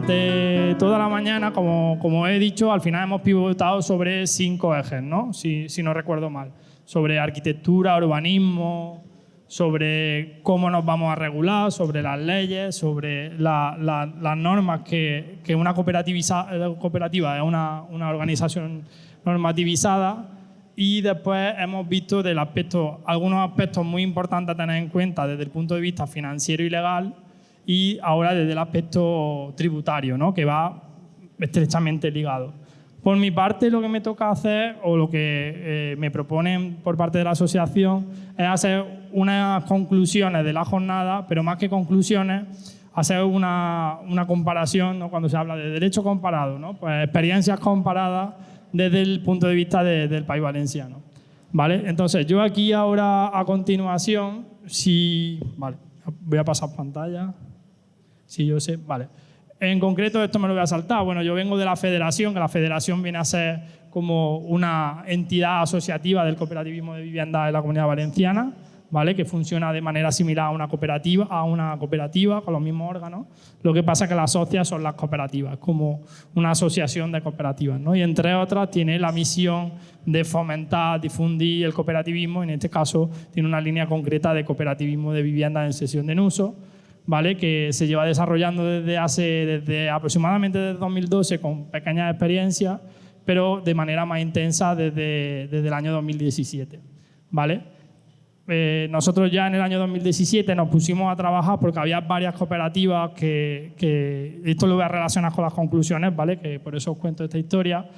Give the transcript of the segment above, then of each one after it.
durante toda la mañana, como he dicho, al final hemos pivotado sobre 5 ejes, ¿no? Si no recuerdo mal. Sobre arquitectura, urbanismo, sobre cómo nos vamos a regular, sobre las leyes, sobre las normas que una cooperativa es una organización normativizada. Y después hemos visto algunos aspectos muy importantes a tener en cuenta desde el punto de vista financiero y legal, y ahora desde el aspecto tributario, ¿no? Que va estrechamente ligado. Por mi parte, lo que me toca hacer, o lo que me proponen por parte de la asociación, es hacer unas conclusiones de la jornada, pero más que conclusiones, hacer una comparación, ¿no? Cuando se habla de derecho comparado, ¿no? Pues experiencias comparadas desde el punto de vista del país valenciano, ¿vale? Entonces, yo aquí ahora, a continuación, vale, voy a pasar pantalla. Sí, yo sé, vale. En concreto, esto me lo voy a saltar. Bueno, yo vengo de la federación, que la federación viene a ser como una entidad asociativa del cooperativismo de vivienda en la Comunidad Valenciana, ¿vale? Que funciona de manera similar a una cooperativa con los mismos órganos. Lo que pasa es que las socias son las cooperativas, como una asociación de cooperativas, ¿no? Y entre otras tiene la misión de fomentar, difundir el cooperativismo. En este caso tiene una línea concreta de cooperativismo de vivienda en cesión en uso, ¿vale? Que se lleva desarrollando desde aproximadamente desde 2012 con pequeñas experiencias, pero de manera más intensa desde el año 2017, ¿vale? Nosotros ya en el año 2017 nos pusimos a trabajar porque había varias cooperativas que esto lo voy a relacionar con las conclusiones, ¿vale? Que por eso os cuento esta historia.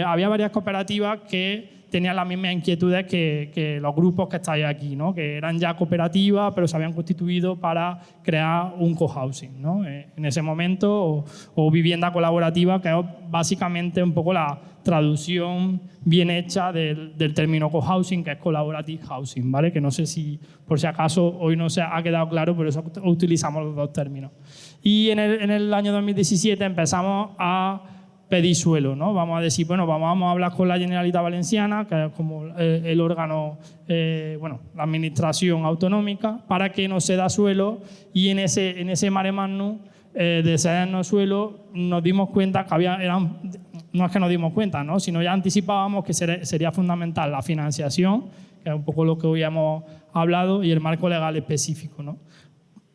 Había varias cooperativas que tenían las mismas inquietudes que los grupos que estáis aquí, ¿no? Que eran ya cooperativas, pero se habían constituido para crear un cohousing, ¿no? En ese momento, o vivienda colaborativa, que es básicamente un poco la traducción bien hecha del término cohousing, que es collaborative housing, ¿vale? Que no sé si, por si acaso, hoy no se ha quedado claro, por eso utilizamos los dos términos. Y en el año 2017 empezamos a pedir suelo, ¿no? Vamos a decir, bueno, vamos a hablar con la Generalitat Valenciana, que es como el órgano, la administración autonómica, para que nos ceda suelo, y en ese mare magnum de cedernos suelo nos dimos cuenta que no es que nos dimos cuenta, ¿no? Sino ya anticipábamos que sería fundamental la financiación, que es un poco lo que hoy hemos hablado, y el marco legal específico, ¿no?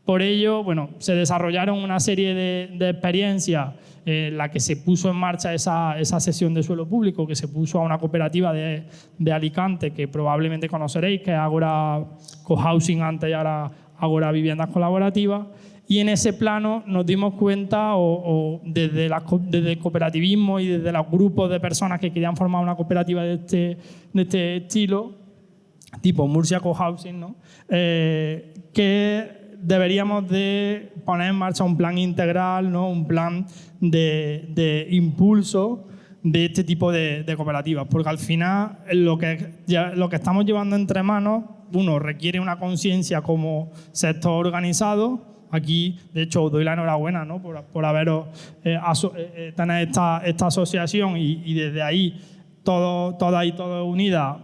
Por ello, bueno, se desarrollaron una serie de experiencias en la que se puso en marcha esa cesión de suelo público, que se puso a una cooperativa de Alicante, que probablemente conoceréis, que es Agora Cohousing antes, y ahora Agora Viviendas Colaborativas. Y en ese plano nos dimos cuenta, desde el cooperativismo y desde los grupos de personas que querían formar una cooperativa de este estilo, tipo Murcia Cohousing, ¿no? Que deberíamos de poner en marcha un plan integral, ¿no? Un plan de impulso de este tipo de cooperativas, porque al final lo que estamos llevando entre manos, uno, requiere una conciencia como sector organizado. Aquí, de hecho, os doy la enhorabuena, ¿no? por haberos tener esta asociación, y desde ahí todas y todos unidas,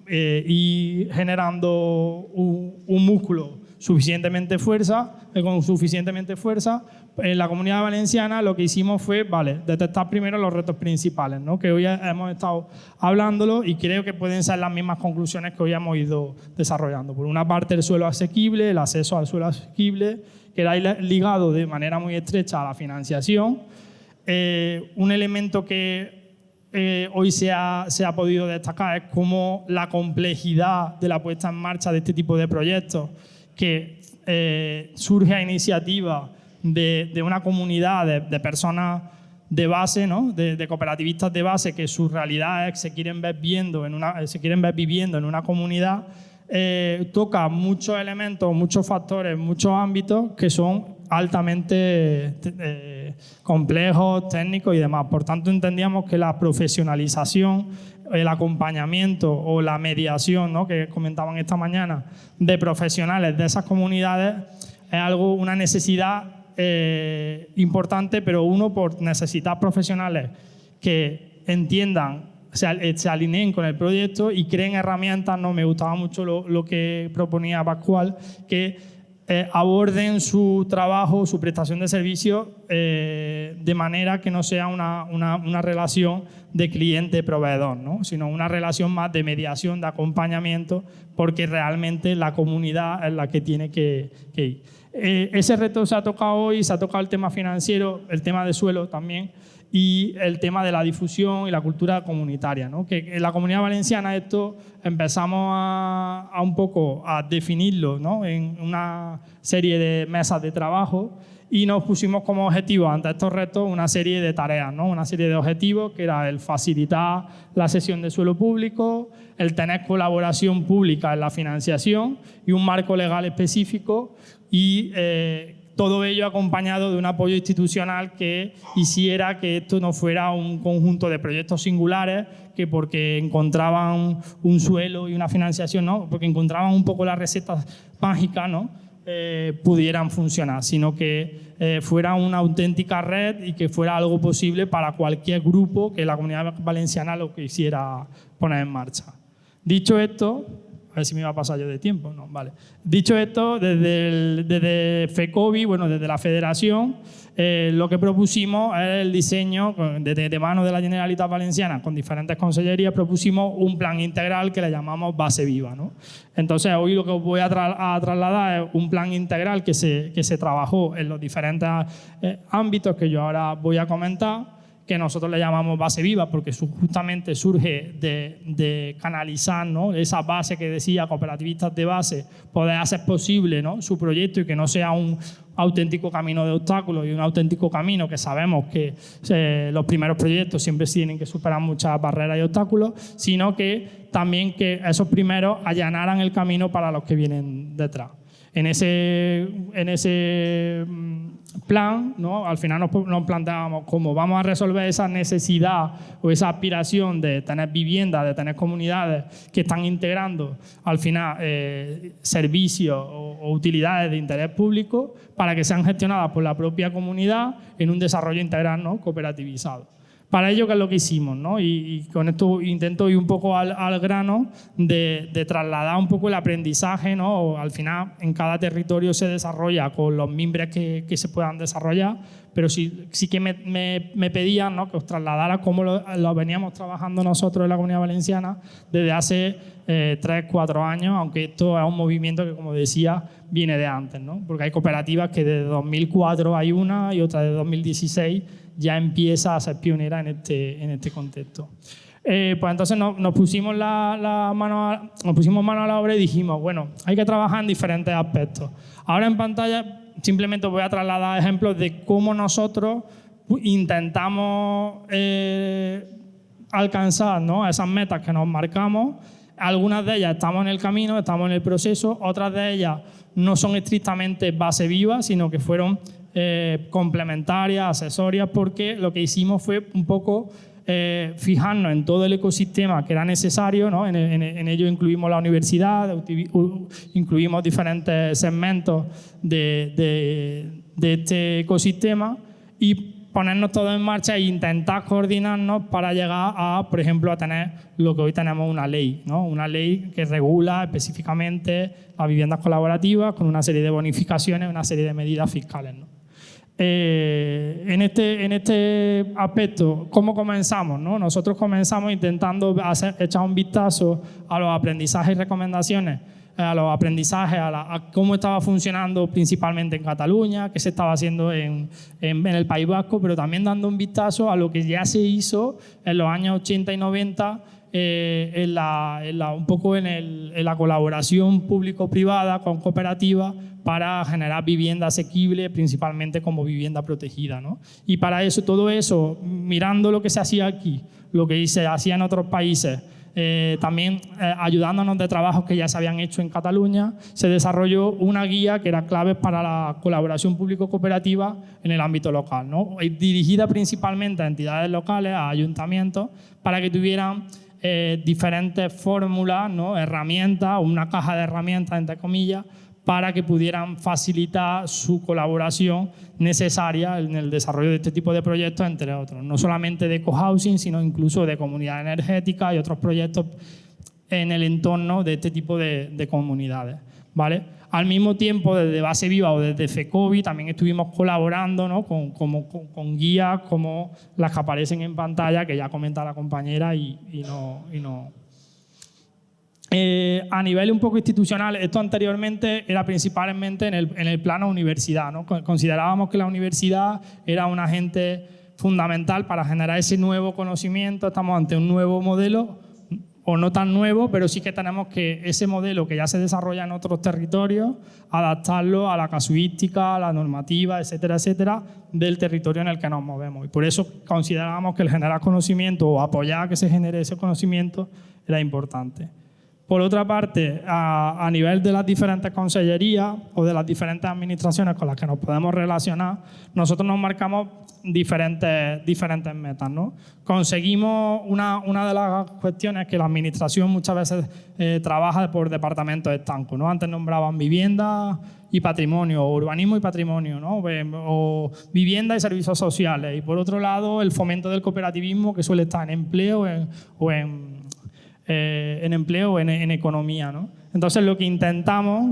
y generando un músculo con suficientemente fuerza. En la Comunidad Valenciana lo que hicimos fue, detectar primero los retos principales, ¿no? Que hoy hemos estado hablándolo, y creo que pueden ser las mismas conclusiones que hoy hemos ido desarrollando. Por una parte, el suelo asequible, el acceso al suelo asequible, que era ligado de manera muy estrecha a la financiación. Un elemento que hoy se ha podido destacar es cómo la complejidad de la puesta en marcha de este tipo de proyectos, que surge a iniciativa de una comunidad de personas de base, ¿no? de cooperativistas de base, que su realidad es que se quieren ver viviendo en una comunidad, toca muchos elementos, muchos factores, muchos ámbitos que son altamente complejos, técnicos y demás. Por tanto, entendíamos que la profesionalización, el acompañamiento o la mediación, ¿no? Que comentaban esta mañana, de profesionales de esas comunidades, es una necesidad importante, pero por necesitar profesionales que entiendan, se alineen con el proyecto y creen herramientas, ¿no? Me gustaba mucho lo que proponía Pascual, que aborden su trabajo, su prestación de servicios de manera que no sea una relación de cliente-proveedor, ¿no? Sino una relación más de mediación, de acompañamiento, porque realmente la comunidad es la que tiene que ir. Ese reto se ha tocado hoy, se ha tocado el tema financiero, el tema de suelo también, y el tema de la difusión y la cultura comunitaria, ¿no? Que en la Comunidad Valenciana esto empezamos a un poco a definirlo, ¿no? En una serie de mesas de trabajo, y nos pusimos como objetivo ante estos retos una serie de tareas, ¿no? Una serie de objetivos que era el facilitar la cesión de suelo público, el tener colaboración pública en la financiación y un marco legal específico, y todo ello acompañado de un apoyo institucional que hiciera que esto no fuera un conjunto de proyectos singulares que porque encontraban un suelo y una financiación, ¿no? Porque encontraban un poco la receta mágica, ¿no? Pudieran funcionar, sino que fuera una auténtica red y que fuera algo posible para cualquier grupo que la Comunidad Valenciana lo quisiera poner en marcha. Dicho esto, a ver si me iba a pasar yo de tiempo, no, vale. Dicho esto, desde FECOVI, bueno, desde la Federación, lo que propusimos es el diseño, de mano de la Generalitat Valenciana, con diferentes consellerías, propusimos un plan integral que le llamamos Base Viva, ¿no? Entonces, hoy lo que os voy a trasladar es un plan integral que se trabajó en los diferentes ámbitos que yo ahora voy a comentar, que nosotros le llamamos Base Viva, porque justamente surge de canalizar, ¿no? Esa base que decía, cooperativistas de base, poder hacer posible, ¿no? Su proyecto y que no sea un auténtico camino de obstáculos y un auténtico camino que sabemos que los primeros proyectos siempre tienen que superar muchas barreras y obstáculos, sino que también que esos primeros allanaran el camino para los que vienen detrás. En ese plan, ¿no? Al final nos planteábamos cómo vamos a resolver esa necesidad o esa aspiración de tener viviendas, de tener comunidades que están integrando al final servicios o utilidades de interés público para que sean gestionadas por la propia comunidad en un desarrollo integral, ¿no? Cooperativizado. Para ello, ¿qué es lo que hicimos, ¿no? Y con esto intento ir un poco al grano de trasladar un poco el aprendizaje, ¿no? Al final, en cada territorio se desarrolla con los mimbres que se puedan desarrollar, pero sí que me pedían, ¿no? Que os trasladara cómo lo veníamos trabajando nosotros en la Comunidad Valenciana desde hace 3, 4 años, aunque esto es un movimiento que, como decía, viene de antes, ¿no? Porque hay cooperativas que desde 2004 hay una y otra de 2016 ya empieza a ser pionera en este contexto. Pues entonces nos pusimos mano a la obra y dijimos, bueno, hay que trabajar en diferentes aspectos. Ahora en pantalla simplemente os voy a trasladar ejemplos de cómo nosotros intentamos alcanzar, ¿no? Esas metas que nos marcamos. Algunas de ellas estamos en el camino, estamos en el proceso, otras de ellas no son estrictamente Base Viva, sino que fueron complementarias, accesorias, porque lo que hicimos fue un poco fijarnos en todo el ecosistema que era necesario, ¿no? En ello incluimos la universidad, incluimos diferentes segmentos de este ecosistema y ponernos todo en marcha e intentar coordinarnos para llegar a, por ejemplo, a tener lo que hoy tenemos, una ley, ¿no? Una ley que regula específicamente las viviendas colaborativas con una serie de bonificaciones, una serie de medidas fiscales, ¿no? En este aspecto, ¿cómo comenzamos, no? Nosotros comenzamos intentando echar un vistazo a los aprendizajes y recomendaciones, a los aprendizajes, a cómo estaba funcionando principalmente en Cataluña, qué se estaba haciendo en el País Vasco, pero también dando un vistazo a lo que ya se hizo en los años 80 y 90 un poco en la colaboración público-privada con cooperativas para generar vivienda asequible, principalmente como vivienda protegida, ¿no? Y para eso, todo eso, mirando lo que se hacía aquí, lo que se hacía en otros países, también ayudándonos de trabajos que ya se habían hecho en Cataluña, se desarrolló una guía que era clave para la colaboración público-cooperativa en el ámbito local, ¿no? Dirigida principalmente a entidades locales, a ayuntamientos, para que tuvieran diferentes fórmulas, ¿no? Herramientas, una caja de herramientas, entre comillas, para que pudieran facilitar su colaboración necesaria en el desarrollo de este tipo de proyectos, entre otros. No solamente de cohousing, sino incluso de comunidad energética y otros proyectos en el entorno de este tipo de comunidades, ¿vale? Al mismo tiempo, desde Base Viva o desde FECOBI también estuvimos colaborando, ¿no? con guías como las que aparecen en pantalla, que ya comenta la compañera y no. A nivel un poco institucional, esto anteriormente era principalmente en el plano universidad, ¿no? Considerábamos que la universidad era un agente fundamental para generar ese nuevo conocimiento. Estamos ante un nuevo modelo, o no tan nuevo, pero sí que tenemos que ese modelo que ya se desarrolla en otros territorios, adaptarlo a la casuística, a la normativa, etcétera, etcétera, del territorio en el que nos movemos. Y por eso considerábamos que el generar conocimiento o apoyar a que se genere ese conocimiento era importante. Por otra parte, a nivel de las diferentes consellerías o de las diferentes administraciones con las que nos podemos relacionar, nosotros nos marcamos diferentes metas, ¿no? Conseguimos una de las cuestiones que la administración muchas veces trabaja por departamentos estancos, ¿no? Antes nombraban vivienda y patrimonio, o urbanismo y patrimonio, ¿no? O vivienda y servicios sociales. Y por otro lado, el fomento del cooperativismo, que suele estar en empleo o en empleo o en economía, ¿no? Entonces lo que intentamos,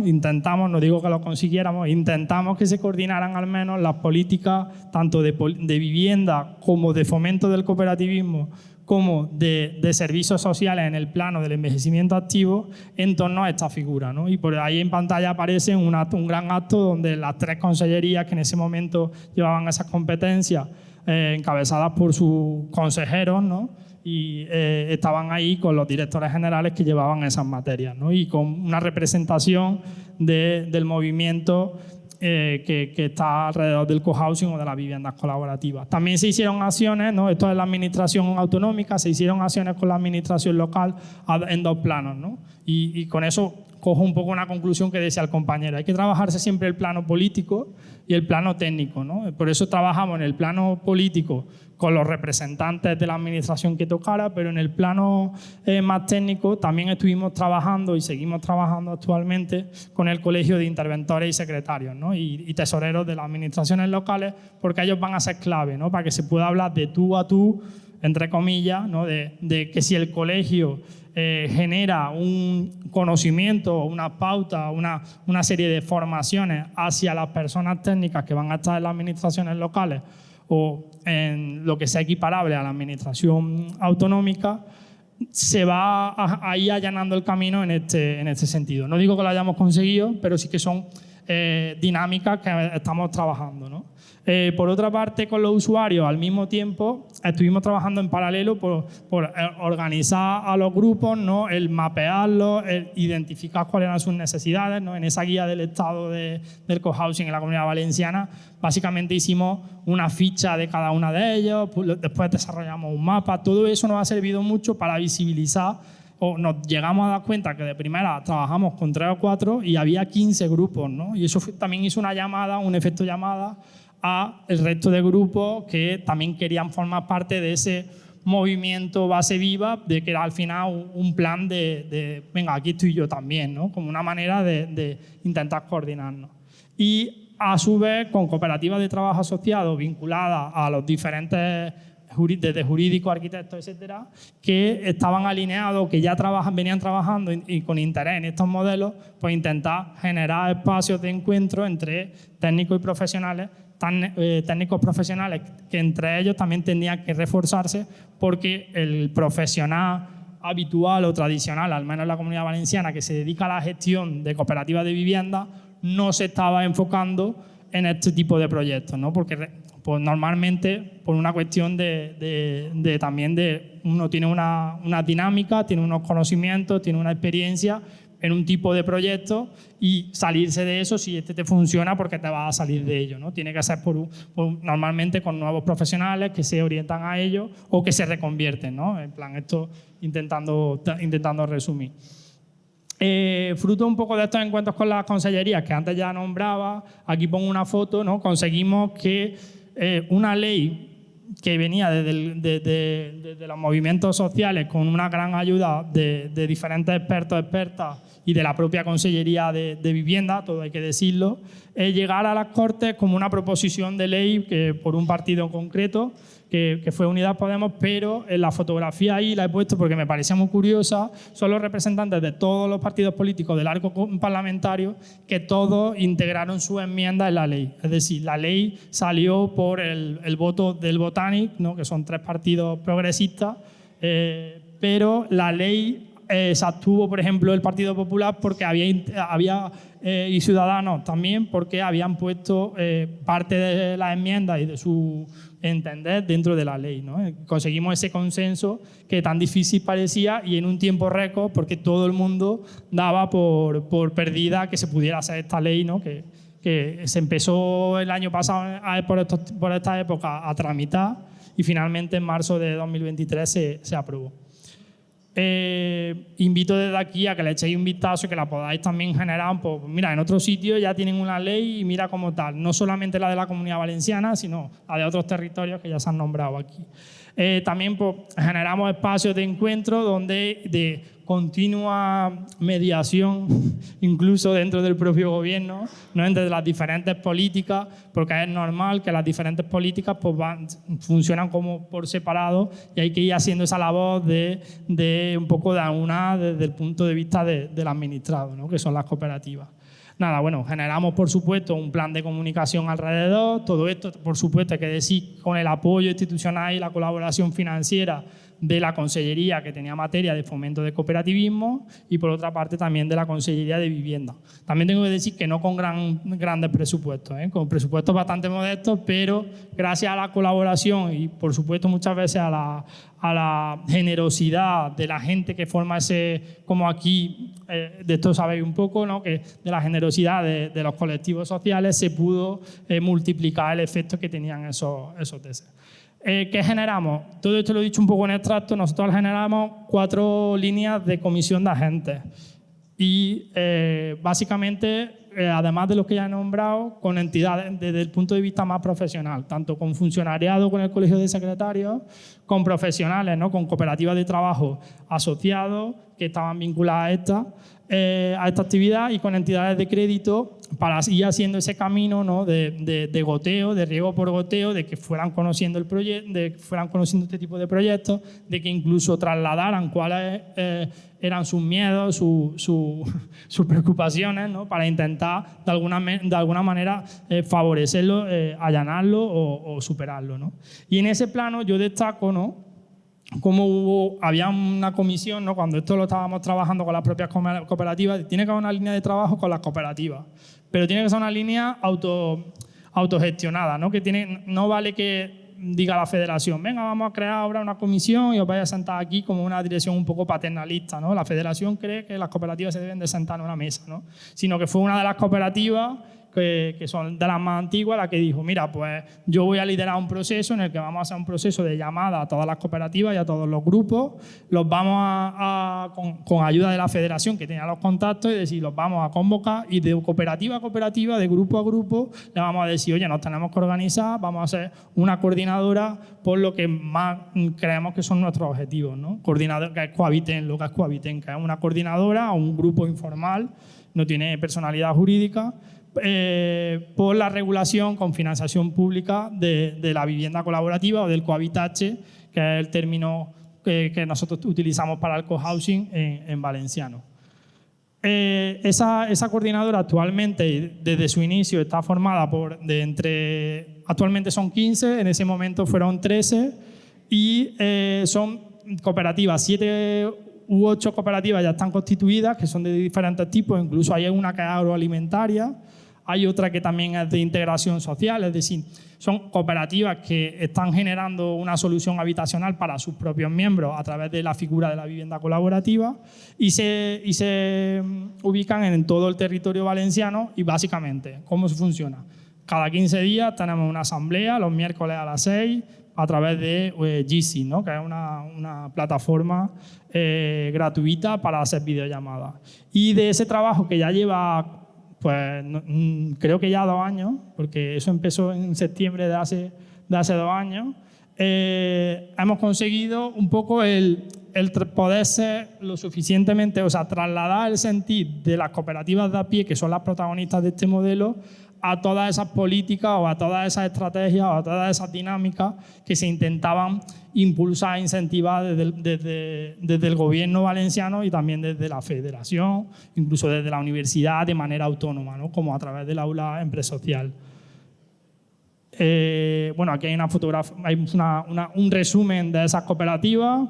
no digo que lo consiguiéramos, intentamos que se coordinaran al menos las políticas tanto de vivienda como de fomento del cooperativismo como de servicios sociales en el plano del envejecimiento activo en torno a esta figura, ¿no? Y por ahí en pantalla aparece un gran acto donde las 3 consellerías que en ese momento llevaban esas competencias encabezadas por sus consejeros, ¿no? Y estaban ahí con los directores generales que llevaban esas materias, ¿no? Y con una representación del movimiento que está alrededor del cohousing o de las viviendas colaborativas. También se hicieron acciones, ¿no? Esto es la administración autonómica, se hicieron acciones con la administración local en 2 planos, ¿no? Y con eso cojo un poco una conclusión que decía el compañero. Hay que trabajarse siempre el plano político y el plano técnico, ¿no? Por eso trabajamos en el plano político con los representantes de la administración que tocara, pero en el plano más técnico también estuvimos trabajando y seguimos trabajando actualmente con el Colegio de Interventores y Secretarios, ¿no? y tesoreros de las administraciones locales, porque ellos van a ser clave, ¿no? Para que se pueda hablar de tú a tú, entre comillas, ¿no? de que si el colegio genera un conocimiento, una pauta, una serie de formaciones hacia las personas técnicas que van a estar en las administraciones locales o en lo que sea equiparable a la administración autonómica, se va ahí allanando el camino en este sentido. No digo que lo hayamos conseguido, pero sí que son dinámicas que estamos trabajando, ¿no? Por otra parte, con los usuarios, al mismo tiempo, estuvimos trabajando en paralelo por organizar a los grupos, ¿no? El mapearlos, el identificar cuáles eran sus necesidades, ¿no? En esa guía del estado del cohousing en la Comunidad Valenciana, básicamente hicimos una ficha de cada una de ellos, después desarrollamos un mapa. Todo eso nos ha servido mucho para visibilizar, o nos llegamos a dar cuenta que de primera trabajamos con 3 o 4 y había 15 grupos, ¿no? Y eso también hizo una llamada, un efecto llamada a el resto de grupos que también querían formar parte de ese movimiento Base Viva, de que era al final un plan de venga, aquí estoy yo también, ¿no? Como una manera de intentar coordinarnos. Y a su vez con cooperativas de trabajo asociado vinculadas a los diferentes desde jurídicos, arquitectos, etcétera, que estaban alineados, que ya venían trabajando y con interés en estos modelos, pues intentar generar espacios de encuentro entre técnicos y profesionales, técnicos profesionales que entre ellos también tenían que reforzarse porque el profesional habitual o tradicional, al menos en la Comunidad Valenciana, que se dedica a la gestión de cooperativas de vivienda, no se estaba enfocando en este tipo de proyectos, ¿no? Porque pues, normalmente por una cuestión también de uno tiene una dinámica, tiene unos conocimientos, tiene una experiencia en un tipo de proyecto y salirse de eso si te funciona porque te vas a salir de ello, ¿no? Tiene que ser normalmente con nuevos profesionales que se orientan a ello o que se reconvierten, ¿no? En plan, esto intentando resumir. Fruto un poco de estos encuentros con las consellerías que antes ya nombraba, aquí pongo una foto, ¿no? Conseguimos que una ley que venía desde los movimientos sociales con una gran ayuda de diferentes expertos, expertas y de la propia Consellería de Vivienda, todo hay que decirlo, llegar a las Cortes como una proposición de ley por un partido en concreto que fue Unidas Podemos, pero en la fotografía ahí la he puesto porque me parecía muy curiosa, son los representantes de todos los partidos políticos del arco parlamentario que todos integraron sus enmiendas en la ley. Es decir, la ley salió por el voto del Botanic, ¿no? Que son 3 partidos progresistas, pero la ley se abstuvo, por ejemplo, el Partido Popular porque y Ciudadanos también, porque habían puesto parte de las enmiendas y de su entender dentro de la ley, ¿no? Conseguimos ese consenso que tan difícil parecía y en un tiempo récord, porque todo el mundo daba por perdida que se pudiera hacer esta ley, ¿no? Que se empezó el año pasado por esta época a tramitar y finalmente en marzo de 2023 se aprobó. Invito desde aquí a que le echéis un vistazo y que la podáis también generar. Pues mira, en otros sitios ya tienen una ley y mira como tal, no solamente la de la Comunidad Valenciana, sino la de otros territorios que ya se han nombrado aquí. También pues, generamos espacios de encuentro donde de continua mediación, incluso dentro del propio gobierno, ¿no? Entre las diferentes políticas, porque es normal que las diferentes políticas pues, funcionan como por separado y hay que ir haciendo esa labor de un poco de una desde el punto de vista del administrado, ¿no? Que son las cooperativas. Nada, bueno, generamos por supuesto un plan de comunicación alrededor, todo esto por supuesto hay que decir con el apoyo institucional y la colaboración financiera de la Consellería que tenía materia de fomento de cooperativismo y por otra parte también de la Consellería de Vivienda. También tengo que decir que no con grandes presupuestos, con presupuestos bastante modestos, pero gracias a la colaboración y por supuesto muchas veces a la generosidad de la gente que forma ese, como aquí, de esto sabéis un poco, ¿no? Que de la generosidad de los colectivos sociales se pudo multiplicar el efecto que tenían esos TC. ¿Qué generamos? Todo esto lo he dicho un poco en extracto. Nosotros generamos 4 líneas de comisión de agentes y básicamente, además de los que ya he nombrado, con entidades desde el punto de vista más profesional, tanto con funcionariado, con el colegio de secretarios, con profesionales, ¿no? Con cooperativas de trabajo asociados que estaban vinculadas a esta actividad y con entidades de crédito para ir haciendo ese camino, ¿no? de goteo, de riego por goteo, de que fueran conociendo el proyecto, de que fueran conociendo este tipo de proyectos, de que incluso trasladaran cuáles eran sus miedos, sus preocupaciones, ¿no? Para intentar de alguna manera favorecerlo, allanarlo o superarlo, ¿no? Y en ese plano yo destaco, ¿no? Como había una comisión, ¿no? Cuando esto lo estábamos trabajando con las propias cooperativas, tiene que haber una línea de trabajo con las cooperativas, pero tiene que ser una línea autogestionada, ¿no? No vale que diga la federación, venga, vamos a crear ahora una comisión y os vais a sentar aquí como una dirección un poco paternalista, ¿no? La federación cree que las cooperativas se deben de sentar en una mesa, ¿no? Sino que fue una de las cooperativas que son de las más antiguas, la que dijo, mira, pues yo voy a liderar un proceso en el que vamos a hacer un proceso de llamada a todas las cooperativas y a todos los grupos, los vamos con ayuda de la federación que tenía los contactos, y decir, los vamos a convocar y de cooperativa a cooperativa, de grupo a grupo, le vamos a decir, oye, nos tenemos que organizar, vamos a hacer una coordinadora por lo que más creemos que son nuestros objetivos, ¿no? Coordinador, que es Cohabiten, lo que es Cohabiten, que es una coordinadora o un grupo informal, no tiene personalidad jurídica, por la regulación con financiación pública de la vivienda colaborativa o del cohabitache, que es el término que nosotros utilizamos para el cohousing en valenciano. Esa coordinadora actualmente, desde su inicio, está formada actualmente son 15, en ese momento fueron 13, y son cooperativas, 7 u 8 cooperativas ya están constituidas, que son de diferentes tipos, incluso hay una que es agroalimentaria, hay otra que también es de integración social, es decir, son cooperativas que están generando una solución habitacional para sus propios miembros a través de la figura de la vivienda colaborativa y se ubican en todo el territorio valenciano. Y básicamente, ¿cómo funciona? Cada 15 días tenemos una asamblea, los miércoles a las 6, a través de Jitsi, ¿no? Que es una plataforma gratuita para hacer videollamadas. Y de ese trabajo que ya lleva, pues creo que ya 2 años, porque eso empezó en septiembre de hace 2 años, hemos conseguido un poco el poder ser lo suficientemente, o sea, trasladar el sentir de las cooperativas de a pie, que son las protagonistas de este modelo, a todas esas políticas o a todas esas estrategias o a todas esas dinámicas que se intentaban impulsar e incentivar desde el gobierno valenciano y también desde la federación, incluso desde la universidad de manera autónoma, ¿no? Como a través del aula empresarial. Bueno, aquí hay una fotografía, hay un resumen de esas cooperativas.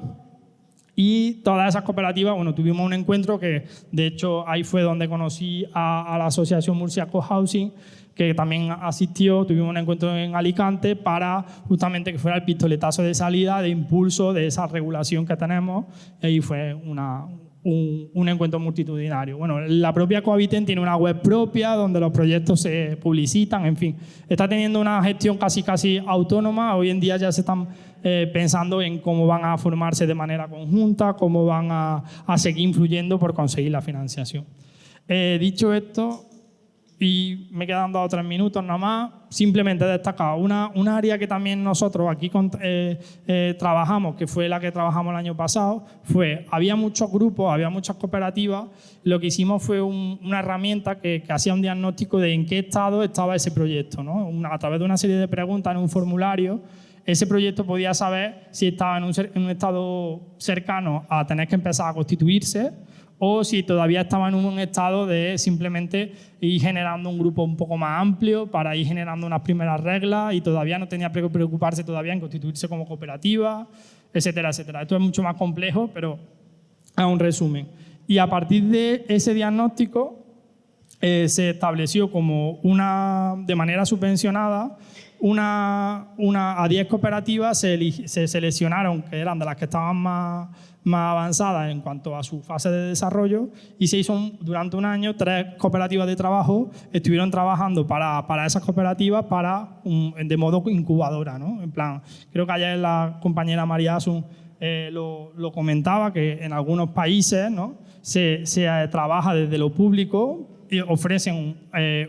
Y todas esas cooperativas, bueno, tuvimos un encuentro que, de hecho, ahí fue donde conocí a la Asociación Murcia Cohousing, que también asistió. Tuvimos un encuentro en Alicante para justamente que fuera el pistoletazo de salida, de impulso de esa regulación que tenemos. Y ahí fue un encuentro multitudinario. Bueno, la propia Cohabiten tiene una web propia donde los proyectos se publicitan, en fin. Está teniendo una gestión casi autónoma. Hoy en día ya se están pensando en cómo van a formarse de manera conjunta, cómo van a seguir influyendo por conseguir la financiación. Dicho esto, y me quedan 2 o 3 minutos nada más, simplemente destacar una área que también nosotros aquí trabajamos, que fue la que trabajamos el año pasado, había muchos grupos, había muchas cooperativas. Lo que hicimos fue una herramienta que hacía un diagnóstico de en qué estado estaba ese proyecto, ¿no? A través de una serie de preguntas en un formulario, ese proyecto podía saber si estaba en un estado cercano a tener que empezar a constituirse o si todavía estaba en un estado de simplemente ir generando un grupo un poco más amplio para ir generando unas primeras reglas y todavía no tenía que preocuparse todavía en constituirse como cooperativa, etcétera, etcétera. Esto es mucho más complejo, pero es un resumen. Y a partir de ese diagnóstico se estableció como de manera subvencionada a 10 cooperativas se seleccionaron, que eran de las que estaban más avanzadas en cuanto a su fase de desarrollo, y se hizo durante un año 3 cooperativas de trabajo estuvieron trabajando para esas cooperativas de modo incubadora, ¿no? En plan, creo que ayer la compañera María Asun lo comentaba, que en algunos países, ¿no? se trabaja desde lo público y ofrecen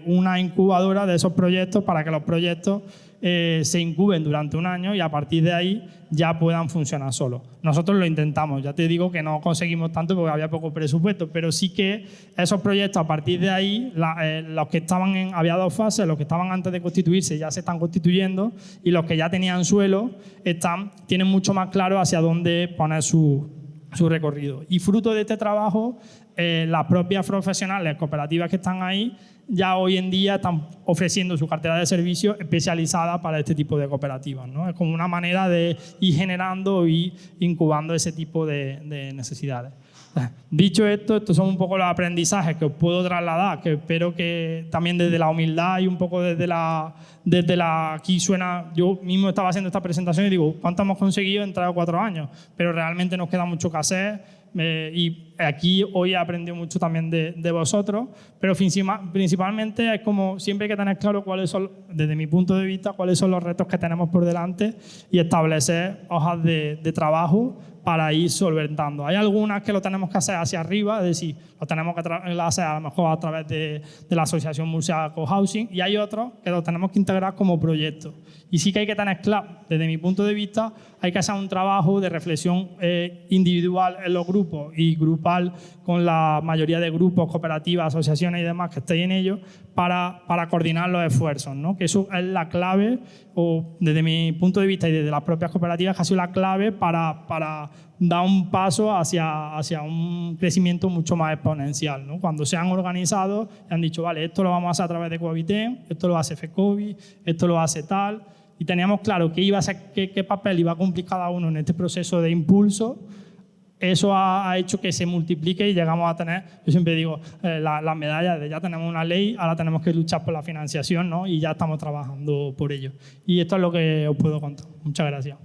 una incubadora de esos proyectos para que los proyectos se incuben durante un año y a partir de ahí ya puedan funcionar solos. Nosotros lo intentamos, ya te digo que no conseguimos tanto porque había poco presupuesto, pero sí que esos proyectos a partir de ahí, los que había 2 fases, los que estaban antes de constituirse ya se están constituyendo y los que ya tenían suelo tienen mucho más claro hacia dónde poner su recorrido. Y fruto de este trabajo, las propias profesionales cooperativas que están ahí ya hoy en día están ofreciendo su cartera de servicios especializada para este tipo de cooperativas, ¿no? Es como una manera de ir generando y incubando ese tipo de necesidades. Dicho esto, estos son un poco los aprendizajes que os puedo trasladar, que espero que también desde la humildad y un poco aquí suena, yo mismo estaba haciendo esta presentación y digo, ¿cuánto hemos conseguido en 3 o 4 años? Pero realmente nos queda mucho que hacer. Y aquí hoy he aprendido mucho también de vosotros, pero principalmente es como siempre hay que tener claro cuáles son, desde mi punto de vista, cuáles son los retos que tenemos por delante y establecer hojas de trabajo para ir solventando. Hay algunas que lo tenemos que hacer hacia arriba, es decir, lo tenemos que hacer a lo mejor a través de la Asociación Murcia Cohousing, y hay otros que lo tenemos que integrar como proyecto. Y sí que hay que tener claro, desde mi punto de vista, hay que hacer un trabajo de reflexión individual en los grupos y grupal con la mayoría de grupos, cooperativas, asociaciones y demás que estéis en ello para coordinar los esfuerzos, ¿no? Que eso es la clave, o desde mi punto de vista y desde las propias cooperativas, que ha sido la clave para dar un paso hacia un crecimiento mucho más exponencial, ¿no? Cuando se han organizado y han dicho, vale, esto lo vamos a hacer a través de Cohabiten, esto lo hace FECOBI, esto lo hace tal, y teníamos claro qué papel iba a cumplir cada uno en este proceso de impulso. Eso ha hecho que se multiplique y llegamos a tener, yo siempre digo, las medallas de ya tenemos una ley, ahora tenemos que luchar por la financiación, ¿no? Y ya estamos trabajando por ello. Y esto es lo que os puedo contar. Muchas gracias.